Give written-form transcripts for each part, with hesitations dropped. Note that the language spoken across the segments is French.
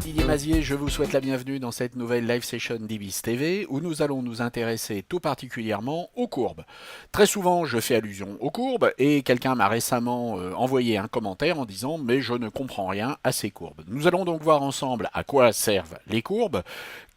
suis Didier Mazier, je vous souhaite la bienvenue dans cette nouvelle live session d'Ibis TV où nous allons nous intéresser tout particulièrement aux courbes. Très souvent je fais allusion aux courbes et quelqu'un m'a récemment envoyé un commentaire en disant mais je ne comprends rien à ces courbes. Nous allons donc voir ensemble à quoi servent les courbes,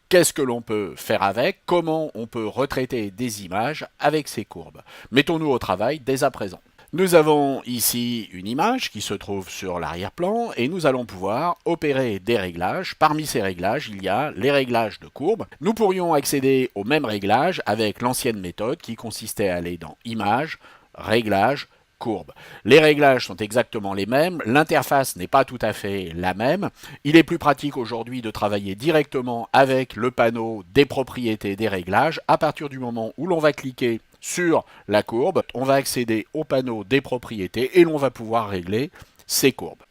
qu'est-ce que l'on peut faire avec, comment on peut retraiter des images avec ces courbes. Mettons-nous au travail dès à présent. Nous avons ici une image qui se trouve sur l'arrière-plan et nous allons pouvoir opérer des réglages. Parmi ces réglages, il y a les réglages de courbe. Nous pourrions accéder aux mêmes réglages avec l'ancienne méthode qui consistait à aller dans Images, Réglages, Courbe. Les réglages sont exactement les mêmes, l'interface n'est pas tout à fait la même. Il est plus pratique aujourd'hui de travailler directement avec le panneau des propriétés des réglages. À partir du moment où l'on va cliquer sur la courbe, on va accéder au panneau des propriétés et l'on va pouvoir régler ces courbes.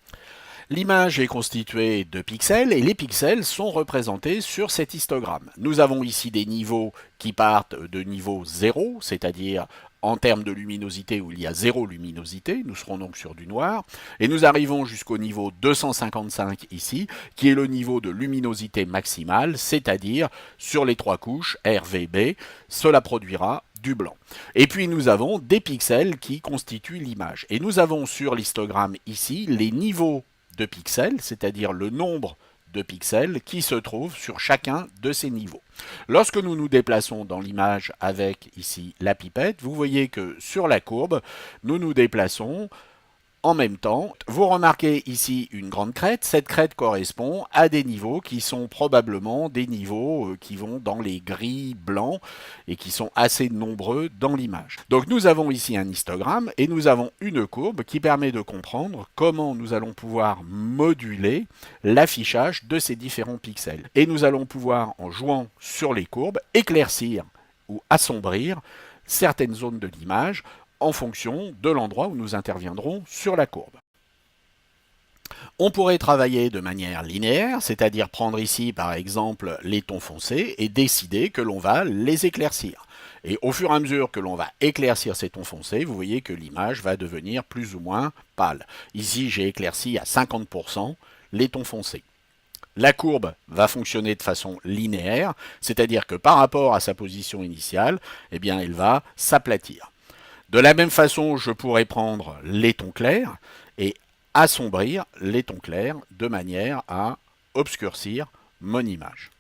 L'image est constituée de pixels et les pixels sont représentés sur cet histogramme. Nous avons ici des niveaux qui partent de niveau 0, c'est-à-dire en termes de luminosité où il y a 0 luminosité, nous serons donc sur du noir, et nous arrivons jusqu'au niveau 255 ici, qui est le niveau de luminosité maximale, c'est-à-dire sur les trois couches RVB, cela produira du blanc. Et puis nous avons des pixels qui constituent l'image. Et nous avons sur l'histogramme ici les niveaux de pixels, c'est-à-dire le nombre de pixels qui se trouvent sur chacun de ces niveaux. Lorsque nous nous déplaçons dans l'image avec ici la pipette, vous voyez que sur la courbe, nous nous déplaçons en même temps. Vous remarquez ici une grande crête. Cette crête correspond à des niveaux qui sont probablement des niveaux qui vont dans les gris blancs et qui sont assez nombreux dans l'image. Donc nous avons ici un histogramme et nous avons une courbe qui permet de comprendre comment nous allons pouvoir moduler l'affichage de ces différents pixels. Et nous allons pouvoir, en jouant sur les courbes, éclaircir ou assombrir certaines zones de l'image en fonction de l'endroit où nous interviendrons sur la courbe. On pourrait travailler de manière linéaire, c'est-à-dire prendre ici par exemple les tons foncés et décider que l'on va les éclaircir. Et au fur et à mesure que l'on va éclaircir ces tons foncés, vous voyez que l'image va devenir plus ou moins pâle. Ici, j'ai éclairci à 50% les tons foncés. La courbe va fonctionner de façon linéaire, c'est-à-dire que par rapport à sa position initiale, eh bien, elle va s'aplatir. De la même façon, je pourrais prendre les tons clairs et assombrir les tons clairs de manière à obscurcir mon image.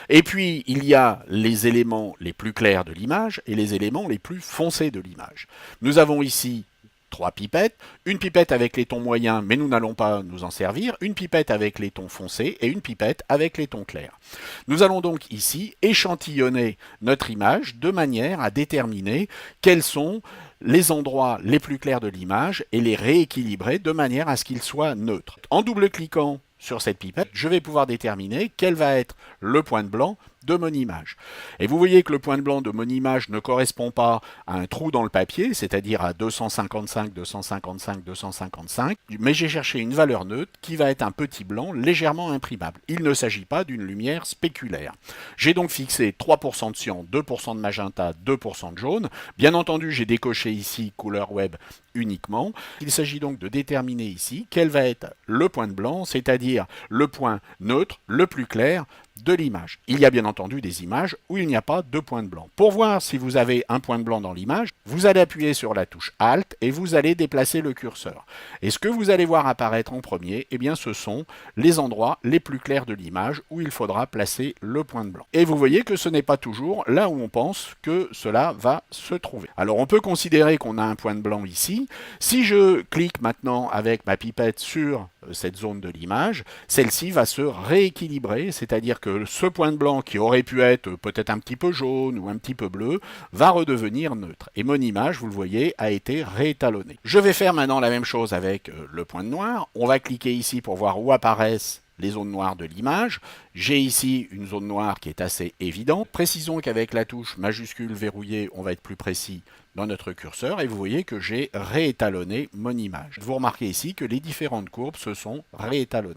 Et puis, il y a les éléments les plus clairs de l'image et les éléments les plus foncés de l'image. Nous avons ici trois pipettes, une pipette avec les tons moyens, mais nous n'allons pas nous en servir, une pipette avec les tons foncés et une pipette avec les tons clairs. Nous allons donc ici échantillonner notre image de manière à déterminer quels sont les endroits les plus clairs de l'image et les rééquilibrer de manière à ce qu'ils soient neutres. En double-cliquant sur cette pipette, je vais pouvoir déterminer quel va être le point de blanc de mon image. Et vous voyez que le point de blanc de mon image ne correspond pas à un trou dans le papier, c'est-à-dire à 255, 255, 255, mais j'ai cherché une valeur neutre qui va être un petit blanc légèrement imprimable. Il ne s'agit pas d'une lumière spéculaire. J'ai donc fixé 3% de cyan, 2% de magenta, 2% de jaune. Bien entendu, j'ai décoché ici couleur web uniquement. Il s'agit donc de déterminer ici quel va être le point de blanc, c'est-à-dire le point neutre, le plus clair de l'image. Il y a bien entendu des images où il n'y a pas de point de blanc. Pour voir si vous avez un point de blanc dans l'image, vous allez appuyer sur la touche Alt et vous allez déplacer le curseur. Et ce que vous allez voir apparaître en premier, eh bien ce sont les endroits les plus clairs de l'image où il faudra placer le point de blanc. Et vous voyez que ce n'est pas toujours là où on pense que cela va se trouver. Alors on peut considérer qu'on a un point de blanc ici. Si je clique maintenant avec ma pipette sur cette zone de l'image, celle-ci va se rééquilibrer, c'est-à-dire que ce point de blanc qui aurait pu être peut-être un petit peu jaune ou un petit peu bleu va redevenir neutre. Et mon image, vous le voyez, a été réétalonnée. Je vais faire maintenant la même chose avec le point de noir. On va cliquer ici pour voir où apparaissent les zones noires de l'image. J'ai ici une zone noire qui est assez évidente. Précisons qu'avec la touche majuscule verrouillée, on va être plus précis dans notre curseur et vous voyez que j'ai réétalonné mon image. Vous remarquez ici que les différentes courbes se sont réétalonnées.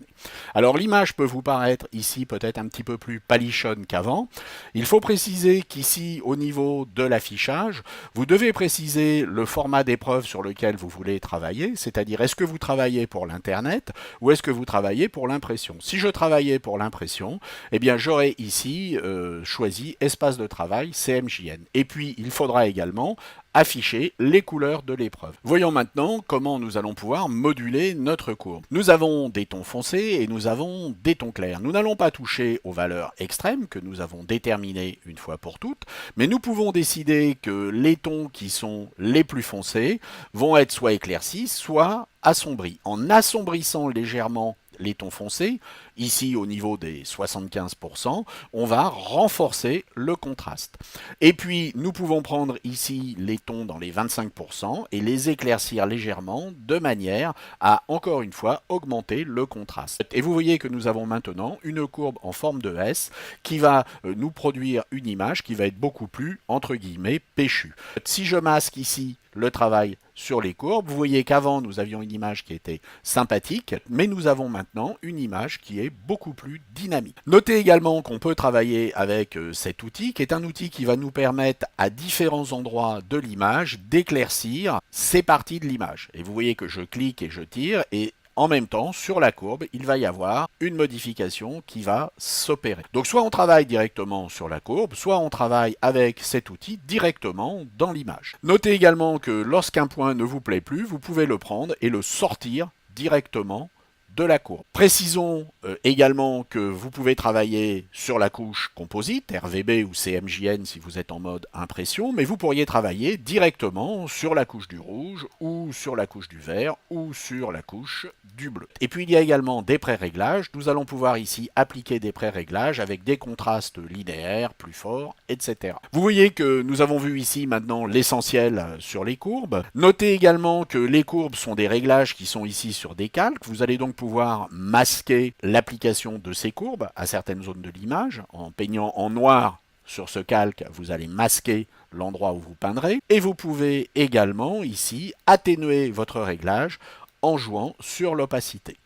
Alors l'image peut vous paraître ici peut-être un petit peu plus palichonne qu'avant. Il faut préciser qu'ici au niveau de l'affichage, vous devez préciser le format d'épreuve sur lequel vous voulez travailler, c'est-à-dire est-ce que vous travaillez pour l'internet ou est-ce que vous travaillez pour l'impression. Si je travaillais pour l'impression, eh bien j'aurais ici choisi espace de travail CMJN. Et puis il faudra également afficher les couleurs de l'épreuve. Voyons maintenant comment nous allons pouvoir moduler notre courbe. Nous avons des tons foncés et nous avons des tons clairs. Nous n'allons pas toucher aux valeurs extrêmes que nous avons déterminées une fois pour toutes, mais nous pouvons décider que les tons qui sont les plus foncés vont être soit éclaircis, soit assombris. En assombrissant légèrement les tons foncés, ici au niveau des 75%, on va renforcer le contraste. Et puis nous pouvons prendre ici les tons dans les 25% et les éclaircir légèrement de manière à, encore une fois, augmenter le contraste. Et vous voyez que nous avons maintenant une courbe en forme de S qui va nous produire une image qui va être beaucoup plus, entre guillemets, péchue. Si je masque ici le travail sur les courbes, vous voyez qu'avant nous avions une image qui était sympathique, mais nous avons maintenant une image qui est beaucoup plus dynamique. Notez également qu'on peut travailler avec cet outil, qui est un outil qui va nous permettre à différents endroits de l'image d'éclaircir ces parties de l'image. Et vous voyez que je clique et je tire, et en même temps, sur la courbe, il va y avoir une modification qui va s'opérer. Donc soit on travaille directement sur la courbe, soit on travaille avec cet outil directement dans l'image. Notez également que lorsqu'un point ne vous plaît plus, vous pouvez le prendre et le sortir directement de la courbe. Précisons également que vous pouvez travailler sur la couche composite, RVB ou CMJN si vous êtes en mode impression, mais vous pourriez travailler directement sur la couche du rouge ou sur la couche du vert ou sur la couche du bleu. Et puis il y a également des pré-réglages. Nous allons pouvoir ici appliquer des pré-réglages avec des contrastes linéaires, plus forts, etc. Vous voyez que nous avons vu ici maintenant l'essentiel sur les courbes. Notez également que les courbes sont des réglages qui sont ici sur des calques. Vous allez donc pouvoir masquer l'application de ces courbes à certaines zones de l'image. En peignant en noir sur ce calque, vous allez masquer l'endroit où vous peindrez. Et vous pouvez également ici atténuer votre réglage en jouant sur l'opacité.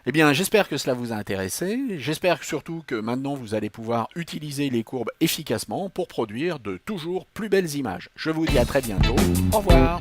Eh bien, j'espère que cela vous a intéressé. J'espère surtout que maintenant vous allez pouvoir utiliser les courbes efficacement pour produire de toujours plus belles images. Je vous dis à très bientôt. Au revoir.